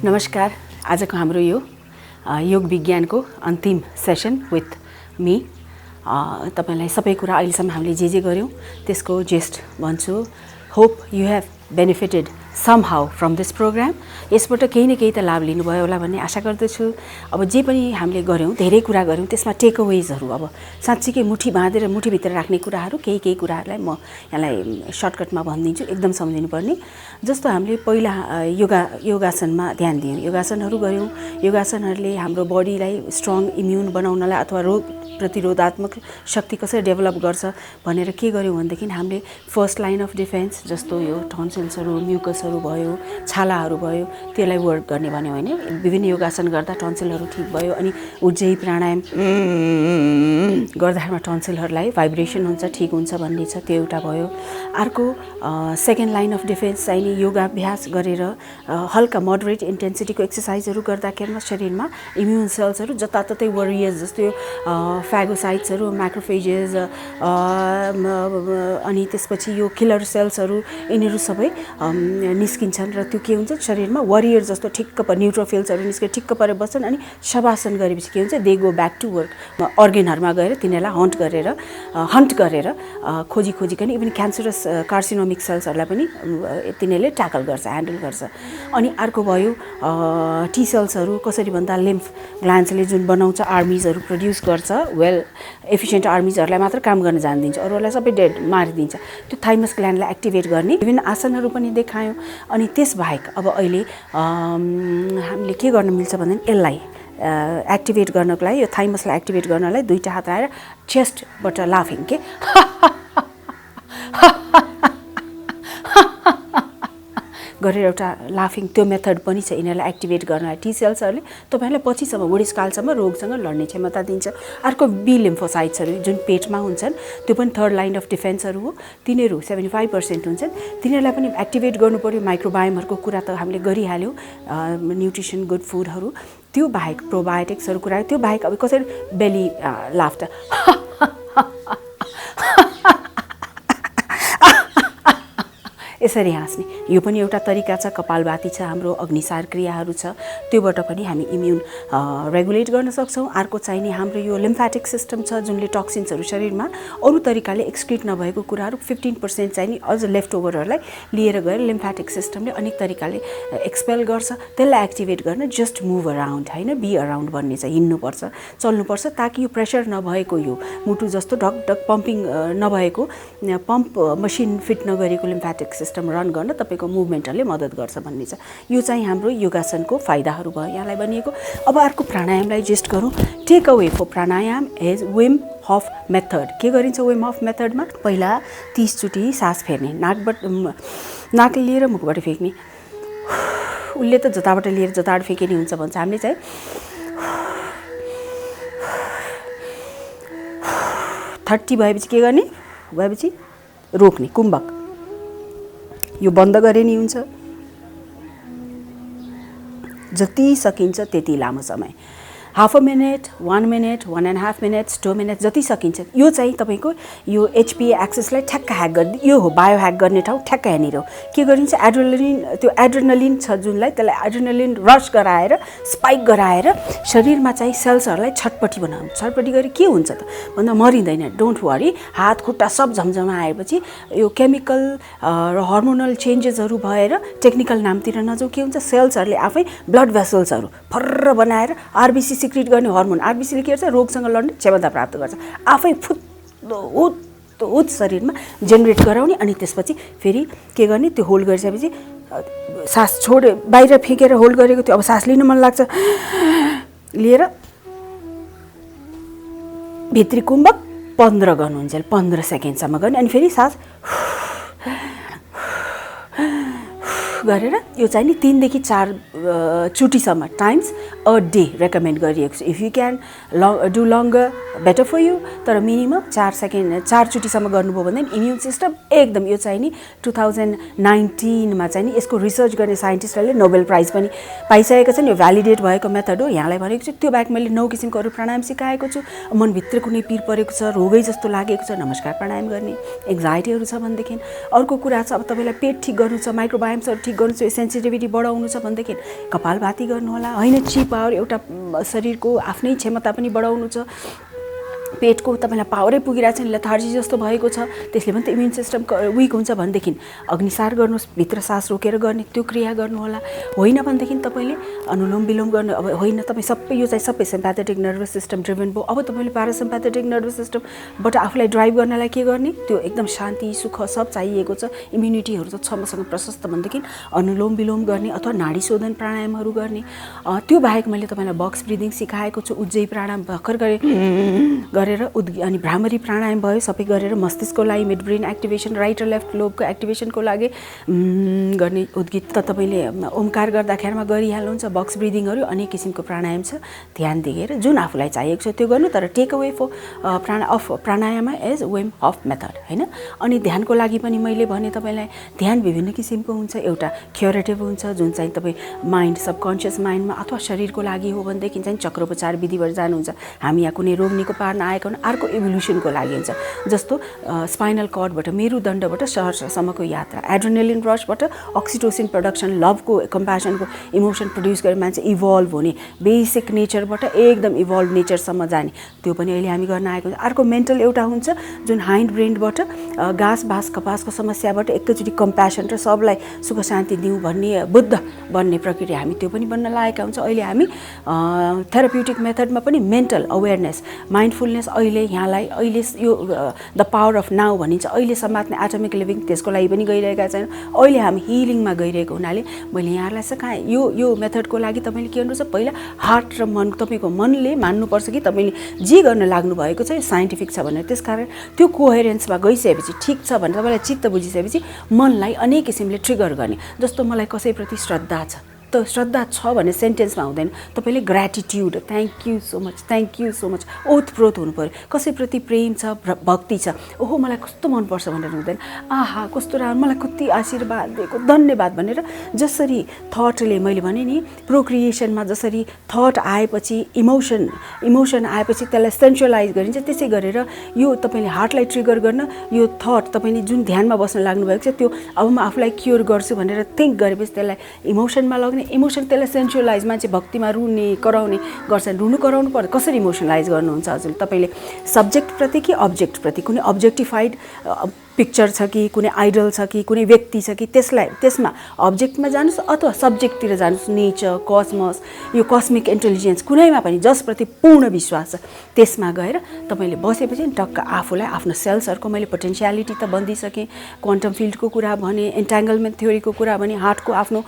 नमस्कार। आजको हाम्रो यो योग विज्ञानको अन्तिम सेसन विथ मी। तपाईलाई सबै कुरा अहिलेसम्म हामीले जे गर्यौं त्यसको जेस्ट भन्छु। Hope you have benefited somehow from this program. यसबाट केही न केही त लाभ लिनुभयो होला भन्ने आशा गर्दछु। अब जे पनि हामीले गर्यौं, धेरै कुरा गर्यौं, त्यसमा टेक अवेजहरु अब साच्चीकै मुठी बाँधेर मुठीभित्र राख्ने कुराहरु केही कुराहरुलाई म यहाँलाई सर्टकटमा भनिदिन्छु, एकदम सम्झिनु पर्ने। जस्तो हामीले पहिला योगासनमा ध्यान दियौं, योगासनहरु गर्यौं। योगासनहरुले हाम्रो बडीलाई स्ट्रङ इम्युन बनाउनलाई अथवा रोग प्रतिरोधात्मक शक्ति कसरी डेभलप गर्छ भनेर के गर्यौं भन्देखि हामीले फर्स्ट लाइन अफ डिफेन्स जस्तो यो टन्सिल्सहरु, म्युकसहरु भयो, छालाहरु भयो, त्यसलाई वर्क गर्ने भन्यो हैन। विभिन्न योगासन गर्दा टन्सिलहरु ठीक भयो। अनि उज्जयी प्राणायाम गर्दामा टन्सिलहरुलाई भाइब्रेसन हुन्छ, ठीक हुन्छ भन्ने छ, त्यो एउटा भयो। अर्को सेकेन्ड लाइन अफ डिफेन्स चाहिँ योगाभ्यास गरेर हल्का मोडरेट इन्टेन्सिटीको एक्सरसाइजहरु गर्दाखेरि शरीरमा इम्युन सेल्सहरु जताततै वरियर्स जस्तो फागोसाइट्सहरु, म्याक्रोफेजेस अनि त्यसपछि यो किलर सेल्सहरु यिनीहरु सबै निस्किन्छन् र त्यो के हुन्छ शरीरमा वरियर जस्तो ठिक्क पर न्यूट्रोफिल्सहरु निस्के ठिक्क परे बस्छन्। अनि शवासन गरेपछि के हुन्छ they go back to work. अर्गनहरुमा गएर तिनीलाई हन्ट गरेर खोजिकन इभन क्यान्सरस कार्सिनोमिक सेल्सहरुलाई पनि तिनीले ट्याकल गर्छ, ह्यान्डल गर्छ। अनि अर्को भयो टी सेल्सहरु कसरी भन्दा लिम्फ ग्ल्यान्ड्सले जुन बनाउँछ आर्मीजहरु प्रोड्युस गर्छ, वेल एफिसिएन्ट आर्मीजहरुलाई मात्र काम गर्न जान दिन्छ, अरूलाई सबै डेड मारिदिन्छ। त्यो थाइमस ग्ल्यान्डलाई एक्टिभेट गर्ने विभिन्न आसनहरु पनि देखायौं। अनि त्यसबाहेक अब अहिले हामीले के गर्न मिल्छ भन्दा यसलाई एक्टिभेट गर्नको लागि, यो थाइमसलाई एक्टिभेट गर्नलाई दुईटा हात राखेर चेस्टबाट लाफिङ के गरेर एउटा लाफिङ त्यो मेथड पनि छ यिनीलाई एक्टिभेट गर्नलाई। टी सेल्सहरुले तपाईहरुलाई पछिसम्म बुढेसकालसम्म रोगसँग लड्ने क्षमता दिन्छ। अर्को बी लिम्फोसाइट्सहरु जुन पेटमा हुन्छन् त्यो पनि थर्ड लाइन अफ डिफेन्सहरु हो। तिनीहरु 75% हुन्छन्, तिनीहरुलाई पनि एक्टिभेट गर्नु पर्यो। माइक्रोबायोमहरुको कुरा त हामीले गरिहाल्यौं, न्यूट्रिसन गुड फुडहरु, त्यो बाहेक प्रोबायोटिक्सहरु कुरा, त्यो बाहेक अब कसरी बेली लाफ्टर यसरी हाँस्ने, यो पनि एउटा तरिका छ। कपालभाती छ, हाम्रो अग्निसार क्रियाहरु छ, त्योबाट पनि हामी इम्युन रेगुलेट गर्न सक्छौं। अर्को चाहिँ नि हाम्रो यो लिम्फेटिक सिस्टम छ जुनले टक्सिन्सहरु शरीरमा अरु तरिकाले एक्सक्रिट नभएको कुराहरु 15% चाहिँ नि अझ लेफ्ट ओभरहरुलाई लिएर गएर लिम्फेटिक सिस्टमले अनेक तरिकाले एक्सपेल गर्छ। त्यसलाई एक्टिभेट गर्न जस्ट मुभ अराउन्ड हैन, बी अराउन्ड भन्ने चाहिँ हिँड्नु पर्छ, चल्नु पर्छ, ताकि यो प्रेशर नभएको, यो मुटु जस्तो ढक ढक पम्पिङ नभएको, पम्प मसिन फिट नगरेको लिम्फेटिक सिस्टम रन गर्न तपाईको मुभमेन्टले मद्दत गर्छ भन्ने छ। यो चाहिँ हाम्रो योगासनको फाइदाहरु भयो यहाँलाई भनिएको। अब अर्को प्राणायामलाई जेस्ट गरौँ। Take away for pranayama is Wim Hof method. के गरिन्छ विम हफ मेथडमा? पहिला 30 चोटी सास फेर्ने, नाकले लिएर मुखबाट फेक्ने। उले त जताबाट लिएर जताबाट फेके नि हुन्छ भन्छ, हामीले चाहिँ 30 भएपछि के गर्ने? भएपछि रोक्ने, कुम्भक। यो बन्द गरे नि हुन्छ, जति सकिन्छ त्यति लामो समय, half a minute, 1 minute, 1.5 minutes, 2 minutes, जति सकिन्छ। यो चाहिँ तपाईको यो एचपी एक्सेसलाई ठ्याक्क ह्याक गर्ने, यो हो बायो ह्याक गर्ने ठाउँ, ठ्याक्क यहाँनिर हो। के गरिन्छ एड्रेनलिन, त्यो एड्रेनलिन छ जुनलाई, त्यसलाई एड्रेनलिन रस गराएर स्पाइक गराएर शरीरमा चाहिँ सेल्सहरुलाई छटपटी बनाउनु। छटपटी गरी के हुन्छ त भन्दा मरिँदैन, डोन्ट वरी। हात खुट्टा सब झमझमा आएपछि यो केमिकल र हार्मोनल चेन्जेसहरु भएर टेक्निकल नामतिर नजाऊ, के हुन्छ सेल्सहरुले आफै ब्लड भेसल्सहरु फर्र बनाएर आरबीसी सिक्रिट गर्ने हर्मोन, आरबीसीले के गर्छ रोगसँग लड्ने क्षमता प्राप्त गर्छ, आफै फुत्त शरीरमा जेनेरेट गराउने। अनि त्यसपछि फेरि के गर्ने, त्यो होल्ड गरिसकेपछि सास छोडे बाहिर फेकेर होल्ड गरेको थियो, अब सास लिन मन लाग्छ, लिएर भित्री कुम्भक 15 गर्नुहुन्छ, 15 सेकेन्डसम्म गर्ने। अनि फेरि सास गरेर यो चाहिँ नि 3 देखि 4 चोटीसम्म टाइम्स अ डे रेकमेन्ड गरिएको छ। If you can do longer better for you, तर मिनिमम 4 चोटीसम्म गर्नुभयो भने इम्युन सिस्टम एकदम, यो चाहिँ नि 2019 मा चाहिँ नि यसको रिसर्च गर्ने साइन्टिस्टहरूले नोबेल प्राइज पनि पाइसकेका छन्। यो भ्यालिडेट भएको मेथड हो, यहाँलाई भनेको छु। त्यो बाहेक मैले 9 किसिमको अरु प्राणायाम सिकाएको छु। मनभित्र कुनै पीर परेको छ, रोगै जस्तो लागेको छ, नमस्कार प्राणायाम गर्ने। एङ्जाइटीहरु छ भनेदेखि अर्को कुरा छ, अब तपाईलाई पेट ठीक गर्नु छ, माइक्रोबायोम्सहरु ठीक ठिक गर्नु छ, सेन्सिटिभिटी बढाउनु छ भनेदेखि कपालभाती गर्नुहोला। होइन ची पावर एउटा शरीरको आफ्नै क्षमता पनि बढाउनु छ, पेटको तपाईँलाई पावरै पुगिरहेको छ, लेथार्जी जस्तो भएको छ, त्यसले पनि त इम्युन सिस्टम विक हुन्छ भनेदेखि अग्निसार गर्नुहोस्, भित्र सास रोकेर गर्ने त्यो क्रिया गर्नुहोला। होइन भनेदेखि तपाईँले अनुलोम विलोम गर्नु। अब होइन तपाईँ सबै यो चाहिँ सबै सिम्प्याथेटिक नर्भस सिस्टम ड्रिभन भयो। अब तपाईँले प्यारासिम्प्याथेटिक नर्भस सिस्टमबाट आफूलाई ड्राइभ गर्नलाई के गर्ने, त्यो एकदम शान्ति सुख सब चाहिएको छ, इम्युनिटीहरू त छ मसँग प्रशस्त भनेदेखि अनुलोम विलोम गर्ने अथवा नाडी शोधन प्राणायामहरू गर्ने। त्यो बाहेक मैले तपाईँलाई बक्स ब्रिदिङ सिकाएको छु, उज्जयी प्राणायाम भर्खर गरेर अनि भ्रामरी प्राणायाम भयो, सबै गरेर मस्तिष्कको लागि मिड ब्रेन एक्टिभेसन, राइट र लेफ्ट लोबको एक्टिभेसनको लागि गर्ने उद्गीत त तपाईँले ओमकार गर्दाखेरिमा गरिहाल्नुहुन्छ। बक्स ब्रिदिङहरू अनेक किसिमको प्राणायाम छ, ध्यान दिएर जुन आफूलाई चाहिएको छ त्यो गर्नु। तर take away for pranayama as way of method होइन। अनि ध्यानको लागि पनि मैले भने तपाईँलाई ध्यान विभिन्न किसिमको हुन्छ। एउटा क्युरेटिभ हुन्छ जुन चाहिँ तपाईँ माइन्ड सबकन्सियस माइन्डमा अथवा शरीरको लागि हो भनेदेखि चाहिँ चक्रोपचार विधिबाट जानुहुन्छ। हामी यहाँ कुनै रोग निको पार्न आएको अर्को इभोल्युसनको लागि हुन्छ, जस्तो स्पाइनल कर्डबाट मेरुदण्डबाट सहरसम्मको यात्रा, एड्रेनालिन रसबाट अक्सिटोसिन प्रडक्सन, लभको कम्प्यासनको इमोसन प्रड्युस गरेर मान्छे इभल्भ हुने, बेसिक नेचरबाट एकदम इभल्भ नेचरसम्म जाने, त्यो पनि अहिले हामी गर्न आएको हुन्छ। अर्को मेन्टल एउटा हुन्छ जुन हाइन्ड ब्रेनबाट घाँस बाँस कपासको समस्याबाट एकैचोटि कम्प्यासन र सबलाई सुख शान्ति दिउँ भन्ने बुद्ध बन्ने प्रक्रिया हामी त्यो पनि बन्न लागेका हुन्छ। अहिले हामी थेराप्युटिक मेथडमा पनि मेन्टल अवेरनेस माइन्डफुलनेस अहिले यहाँलाई अहिले यो द पावर अफ नाउ भनिन्छ, अहिले समात्ने एटमिक लिभिङ त्यसको लागि पनि गइरहेका छैन। अहिले हामी हिलिङमा गइरहेको हुनाले मैले यहाँहरूलाई सिकाएँ यो मेथडको लागि तपाईँले के गर्नुपर्छ, पहिला हार्ट र मन, तपाईँको मनले मान्नुपर्छ कि तपाईँले जे गर्न लाग्नु भएको छ यो साइन्टिफिक छ भनेर। त्यसकारण त्यो कोहेरेन्समा गइसकेपछि ठिक छ भनेर तपाईँलाई चित्त बुझिसकेपछि मनलाई अनेक किसिमले ट्रिगर गर्ने। जस्तो मलाई कसैप्रति श्रद्धा छ, त श्रद्धा छ भने सेन्टेन्समा हुँदैन, तपाईँले ग्र्याटिट्युड, थ्याङ्क यू सो मच ओतप्रोत हुनु पऱ्यो। कसैप्रति प्रेम छ, भक्ति छ, ओहो मलाई कस्तो मनपर्छ भनेर हुँदैन, आहा कस्तो राम्रो, मलाई कति आशीर्वाद दिएको, धन्यवाद भनेर। जसरी थटले मैले भने नि प्रोक्रिएसनमा जसरी थट आएपछि इमोसन आएपछि त्यसलाई सेन्सुअलाइज गरिन्छ, त्यसै गरेर यो तपाईँले हार्टलाई ट्रिगर गर्न यो थट तपाईँले जुन ध्यानमा बस्न लाग्नुभएको छ त्यो अब म आफूलाई क्योर गर्छु भनेर थिङ्क गरेपछि त्यसलाई इमोसनमा लग्ने, इमोसन त्यसलाई सेन्सुअलाइज, मान्छे भक्तिमा रुने कराउने गर्छन्, रुनु कराउनु पर्छ। कसरी इमोसनलाइज गर्नुहुन्छ हजुर, तपाईँले सब्जेक्टप्रति कि अब्जेक्टप्रति, कुनै अब्जेक्टिफाइड पिक्चर छ कि कुनै आइडल छ कि कुनै व्यक्ति छ कि त्यसमा अब्जेक्टमा जानुहोस् अथवा सब्जेक्टतिर जानुहोस्। नेचर, कसमस, यो कस्मिक इन्टेलिजेन्स कुनैमा पनि जसप्रति पूर्ण विश्वास छ त्यसमा गएर तपाईँले बसेपछि टक्क आफूलाई आफ्नो सेल्सहरूको मैले पोटेन्सियालिटी त बन्दिसकेँ, क्वान्टम फिल्डको कुरा भने, इन्ट्याङ्गलमेन्ट थ्योरीको कुरा भने, हार्टको आफ्नो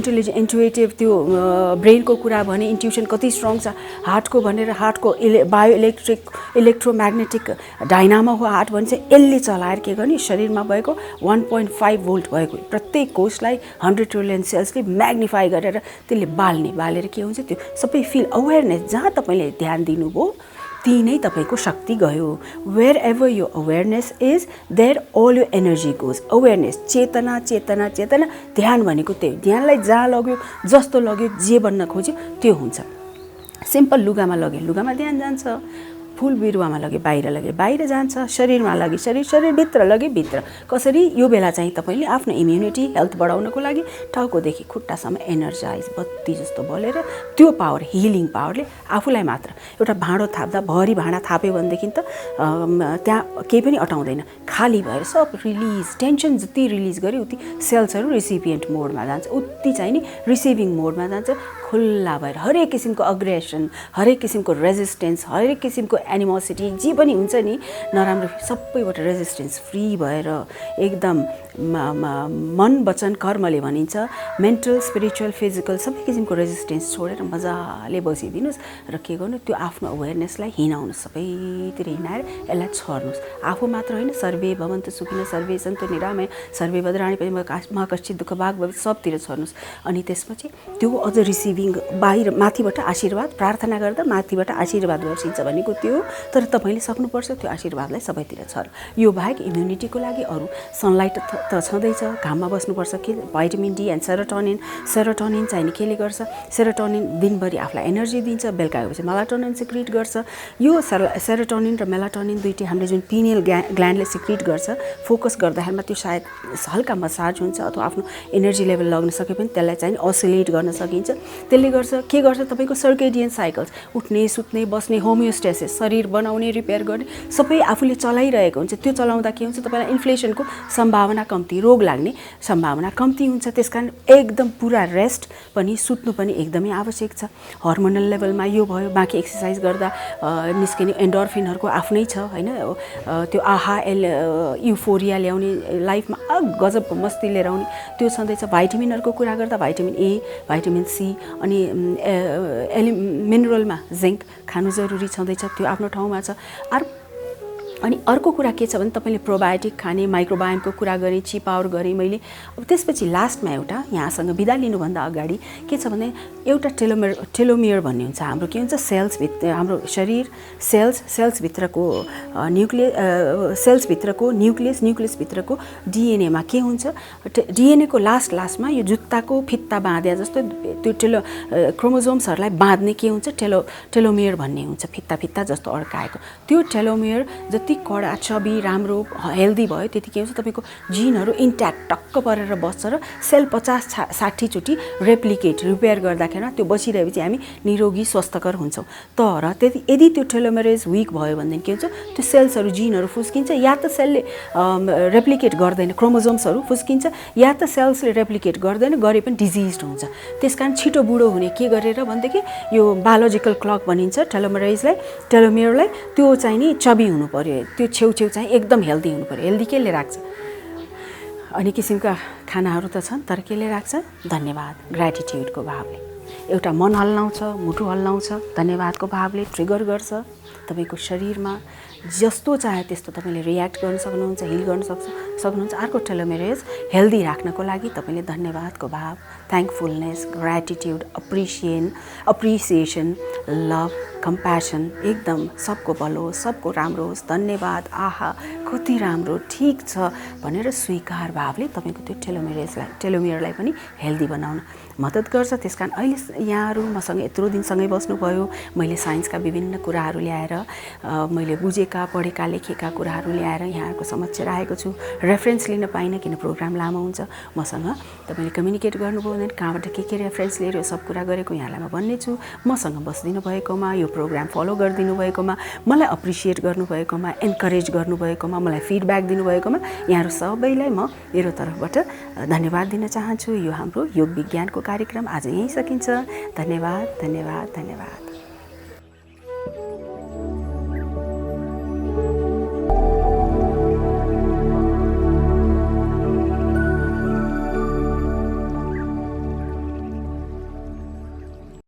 इन्टुइटिभ त्यो ब्रेनको कुरा भने, इन्ट्युसन कति स्ट्रङ छ हार्टको भनेर, हार्टको इलेक्ट्रोम्याग्नेटिक डाइनामो हो हार्ट भन्छ। यसले चलाएर के गर्ने, शरीरमा भएको 1.5 भोल्ट भएको प्रत्येक कोषलाई 100 ट्रिलियन सेल्सले म्याग्निफाई गरेर त्यसले बालेर के हुन्छ त्यो सबै फिल अवेरनेस, जहाँ तपाईँले ध्यान दिनुभयो त्यही नै तपाईँको शक्ति गयो। वेयर एभर यो अवेरनेस इज देयर अल यो एनर्जी गोज। अवेरनेस, चेतना चेतना चेतना, ध्यान भनेको त्यही, ध्यानलाई जहाँ लग्यो जस्तो लग्यो जे बन्न खोज्यो त्यो हुन्छ। सिम्पल लुगामा लग्यो लुगामा ध्यान जान्छ, फुल बिरुवामा लगे बाहिर जान्छ, शरीरमा लगे शरीरभित्र लगे भित्र। कसरी यो बेला चाहिँ तपाईँले आफ्नो इम्युनिटी हेल्थ बढाउनको लागि टाउकोदेखि खुट्टासम्म एनर्जाइज बत्ती जस्तो बलेर त्यो पावर, हिलिङ पावरले आफूलाई मात्र एउटा भाँडो थाप्दा भरि भाँडा थाप्यो भनेदेखि त त्यहाँ केही पनि अटाउँदैन, खाली भएर सब रिलिज, टेन्सन जति रिलिज गर्यो उति सेल्सहरू रिसिपिएन्ट मोडमा जान्छ, उति चाहिँ नि रिसिभिङ मोडमा जान्छ, खुल्ला भएर हरेक किसिमको अग्रेसन, हरेक किसिमको रेजिस्टेन्स, हरेक किसिमको एनिमोसिटी जे पनि हुन्छ नि नराम्रो सबैबाट रेजिस्टेन्स फ्री भएर एकदम मन वचन कर्मले भनिन्छ, मेन्टल स्पिरिचुअल फिजिकल सबै किसिमको रेजिस्टेन्स छोडेर मजाले बसिदिनुहोस् र के गर्नु, त्यो आफ्नो अवेरनेसलाई हिँडाउनुहोस्, सबैतिर हिँडाएर यसलाई छर्नुहोस्। आफू मात्र होइन, सर्वे भवन्तु सुखिनः सर्वे सन्तु निरामय सर्वे भद्राणि पश्यन्तु मा कश्चित् दुःख भाग भवेत्, सबतिर छर्नुहोस्। अनि त्यसपछि त्यो अझ रिसिभ रिसिभिङ बाहिर माथिबाट आशीर्वाद प्रार्थना गर्दा माथिबाट आशीर्वाद वर्षिन्छ भनेको त्यो, तर तपाईँले सक्नुपर्छ त्यो आशीर्वादलाई सबैतिर छर। यो बाहेक इम्युनिटीको लागि अरू सनलाइट त छँदैछ, घाममा बस्नुपर्छ, के vitamin D and serotonin. Serotonin चाहिने केले गर्छ, सेरोटोनिन दिनभरि आफूलाई एनर्जी दिन्छ, बेलुका गएपछि मेलाटोनिन सिक्रिट गर्छ। यो सेरोटोनिन र मेलाटोनिन दुईटै हामीले जुन पिनियल ग्ल्यान्डले सिक्रिट गर्छ, फोकस गर्दाखेरिमा त्यो सायद हल्का मसाज हुन्छ अथवा आफ्नो एनर्जी लेभल लग्न सके पनि त्यसलाई चाहिँ असिलेट गर्न सकिन्छ। त्यसले गर्छ के गर्छ, तपाईँको सर्केडियन साइकल्स, उठ्ने सुत्ने बस्ने होमियोस्टेसिस, शरीर बनाउने रिपेयर गर्ने सबै आफूले चलाइरहेको हुन्छ। त्यो चलाउँदा के हुन्छ, तपाईँलाई इन्फ्लेसनको सम्भावना कम्ती, रोग लाग्ने सम्भावना कम्ती हुन्छ। त्यसकारण एकदम पुरा रेस्ट पनि सुत्नु पनि एकदमै आवश्यक छ। हर्मोनल लेभलमा यो भयो, बाँकी एक्सर्साइज गर्दा निस्किने एन्डोर्फिनहरूको आफ्नै छ होइन, त्यो युफोरिया ल्याउने, लाइफमा गजबको मस्ती लिएर आउने त्यो छँदैछ। भाइटामिनहरूको कुरा गर्दा भाइटामिन ए, भाइटामिन सी अनि मिनरलमा जिङ्क खानु जरुरी छँदैछ, त्यो आफ्नो ठाउँमा छ। अनि अर्को कुरा के छ भने तपाईँले प्रोबायोटिक खाने, माइक्रोबायोमको कुरा गरेँ, ची पावर गरेँ मैले। अब त्यसपछि लास्टमा एउटा यहाँसँग बिदा लिनुभन्दा अगाडि के छ भने एउटा टेलोमियर भन्ने हुन्छ। हाम्रो के हुन्छ, सेल्सभित्र हाम्रो शरीर सेल्सभित्रको सेल्सभित्रको न्युक्लियसभित्रको डिएनएमा के हुन्छ, डिएनएको लास्टमा यो जुत्ताको फित्ता बाँध्या जस्तो त्यो क्रोमोजोम्सहरूलाई बाँध्ने के हुन्छ, टेलोमियर भन्ने हुन्छ, फित्ता जस्तो अड्काएको। त्यो टेलोमियर जति कडा चबी राम्रो हेल्दी भयो त्यति के हुन्छ, तपाईँको जिनहरू इन्ट्याक्ट टक्क परेर बस्छ र सेल 50-60 चोटि रिपेयर गर्दाखेरि त्यो बसिरहेपछि हामी निरोगी स्वस्थकर हुन्छौँ। तर यदि त्यो टेलोमेरेज विक भयो भनेदेखि के हुन्छ, त्यो सेल्सहरू जिनहरू फुस्किन्छ, या त सेलले रेप्लिकेट गर्दैन, क्रोमोजोम्सहरू फुस्किन्छ, या त सेल्सले रेप्लिकेट गर्दैन, गरे पनि डिजिज हुन्छ। त्यसकारण छिटो बुढो हुने के गरेर भनेदेखि यो बायोलोजिकल क्लक भनिन्छ टेलोमियरलाई, त्यो चाहिँ नि चबी हुनु पर्यो, त्यो छेउछेउ चाहिँ एकदम हेल्दी हुनु पर्यो। हेल्दी केले राख्छ, अनि किसिमका खानाहरू त छन्, तर केले राख्छ, धन्यवाद ग्र्याटिट्युडको भावले। एउटा मन हल्लाउँछ, मुटु हल्लाउँछ, धन्यवादको भावले ट्रिगर गर्छ तपाईँको शरीरमा। जस्तो चाहे त्यस्तो तपाईँले रियाक्ट गर्न सक्नुहुन्छ, हिल गर्न सक्नुहुन्छ। अर्को टेलोमेरेज हेल्दी राख्नको लागि तपाईँले धन्यवादको भाव, थ्याङ्कफुलनेस, ग्र्याटिट्युड, अप्रिसिएसन, लभ, कम्प्यासन, एकदम सबको भलो होस्, सबको राम्रो होस्, धन्यवाद, आहा कति राम्रो, ठिक छ भनेर स्वीकार भावले तपाईँको त्यो टेलोमियरलाई पनि हेल्दी बनाउन मद्दत गर्छ। त्यसकारण अहिले यहाँहरू मसँग यत्रो दिनसँगै बस्नुभयो, मैले साइन्सका विभिन्न कुराहरू ल्याएर, मैले बुझेका पढेका लेखेका कुराहरू ल्याएर यहाँहरूको समक्ष राखेको छु। रेफरेन्स लिन पाइनँ किन प्रोग्राम लामो हुन्छ। मसँग तपाईँले कम्युनिकेट गर्नुभयो भने कहाँबाट के रेफरेन्स लिएर यो सब कुरा गरेको यहाँलाई म भन्ने छु। मसँग बसिदिनु भएकोमा, यो प्रोग्राम फलो गरिदिनु भएकोमा, मलाई अप्रिसिएट गर्नुभएकोमा, एन्करेज गर्नुभएकोमा, मलाई फिडब्याक दिनुभएकोमा यहाँहरू सबैलाई म मेरो तर्फबाट धन्यवाद दिन चाहन्छु। यो हाम्रो योग विज्ञानको कार्यक्रम आज यहीँ सकिन्छ। धन्यवाद।